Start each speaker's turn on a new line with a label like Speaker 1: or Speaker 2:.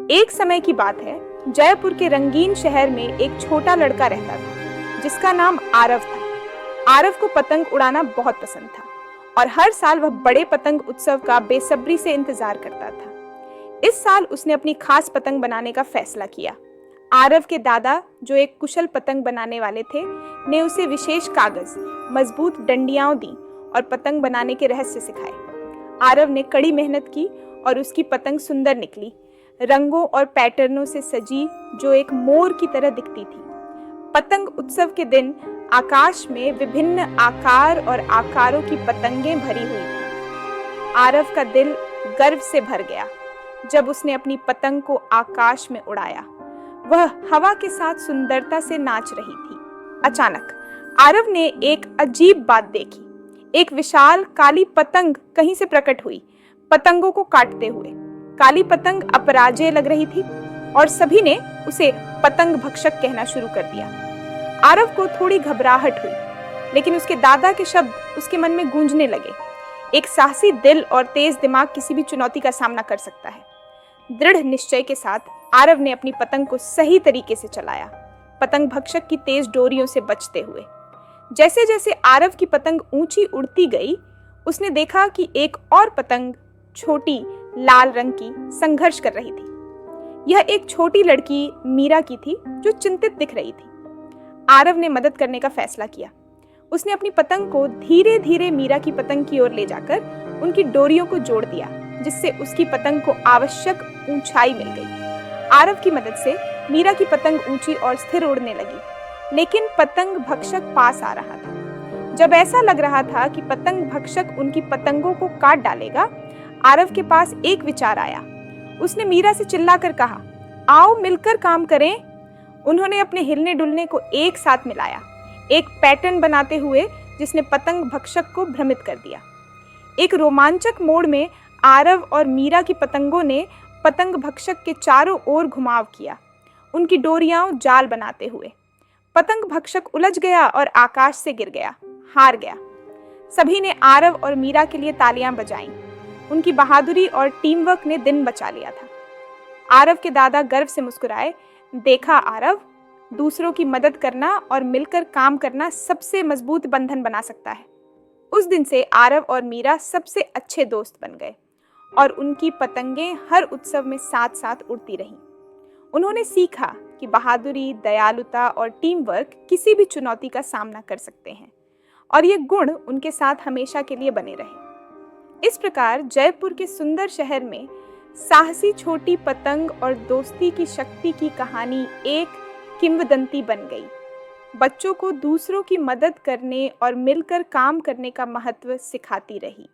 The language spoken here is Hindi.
Speaker 1: एक समय की बात है, जयपुर के रंगीन शहर में एक छोटा लड़का रहता था जिसका नाम आरव था। आरव को पतंग उड़ाना बहुत पसंद था और हर साल वह बड़े पतंग उत्सव का बेसब्री से इंतजार करता था। इस साल उसने अपनी खास पतंग बनाने का फैसला किया। आरव के दादा, जो एक कुशल पतंग बनाने वाले थे, ने उसे विशेष कागज, मजबूत डंडियां दी और पतंग बनाने के रहस्य सिखाए। आरव ने कड़ी मेहनत की और उसकी पतंग सुंदर निकली, रंगों और पैटर्नों से सजी, जो एक मोर की तरह दिखती थी। पतंग उत्सव के दिन आकाश में विभिन्न आकार और आकारों की पतंगें भरी हुई थी। आरव का दिल गर्व से भर गया जब उसने अपनी पतंग को आकाश में उड़ाया। वह हवा के साथ सुंदरता से नाच रही थी। अचानक आरव ने एक अजीब बात देखी। एक विशाल काली पतंग कहीं से प्रकट हुई, पतंगों को काटते हुए। काली पतंग अपराजेय लग रही थी और सभी ने उसे पतंग भक्षक कहना शुरू कर दिया। आरव को थोड़ी घबराहट हुई, लेकिन उसके दादा के शब्द उसके मन में गूंजने लगे। एक साहसी दिल और तेज दिमाग किसी भी चुनौती का सामना कर सकता है। दृढ़ निश्चय के साथ आरव ने अपनी पतंग को सही तरीके से चलाया, पतंग भक्षक की तेज डोरियों से बचते हुए। जैसे जैसे आरव की पतंग ऊंची उड़ती गई, उसने देखा कि एक और पतंग, छोटी लाल रंग की, संघर्ष कर रही थी। यह एक छोटी लड़की मीरा की थी, जो चिंतित दिख रही थी। आरव ने मदद करने का फैसला किया। उसने अपनी पतंग को धीरे धीरे मीरा की पतंग की ओर ले जाकर उनकी डोरियों को जोड़ दिया, जिससे उसकी पतंग को आवश्यक ऊंचाई मिल गई। आरव की मदद से मीरा की पतंग ऊंची और स्थिर उड़ने लगी, लेकिन पतंग भक्षक पास आ रहा था। जब ऐसा लग रहा था कि पतंग भक्षक उनकी पतंगों को काट डालेगा, आरव के पास एक विचार आया। उसने मीरा से चिल्लाकर कहा, आओ मिलकर काम करें। उन्होंने अपने हिलने डुलने को एक साथ मिलाया, एक पैटर्न बनाते हुए जिसने पतंग भक्षक को भ्रमित कर दिया। एक रोमांचक मोड़ में आरव और मीरा की पतंगों ने पतंग भक्षक के चारों ओर घुमाव किया, उनकी डोरियां जाल बनाते हुए। पतंग भक्षक उलझ गया और आकाश से गिर गया, हार गया। सभी ने आरव और मीरा के लिए तालियां बजाईं। उनकी बहादुरी और टीम वर्क ने दिन बचा लिया था। आरव के दादा गर्व से मुस्कुराए। देखा आरव, दूसरों की मदद करना और मिलकर काम करना सबसे मजबूत बंधन बना सकता है। उस दिन से आरव और मीरा सबसे अच्छे दोस्त बन गए और उनकी पतंगें हर उत्सव में साथ साथ उड़ती रहीं। उन्होंने सीखा कि बहादुरी, दयालुता और टीम वर्क किसी भी चुनौती का सामना कर सकते हैं और ये गुण उनके साथ हमेशा के लिए बने रहे। इस प्रकार जयपुर के सुंदर शहर में साहसी छोटी पतंग और दोस्ती की शक्ति की कहानी एक किंवदंती बन गई। बच्चों को दूसरों की मदद करने और मिलकर काम करने का महत्व सिखाती रही।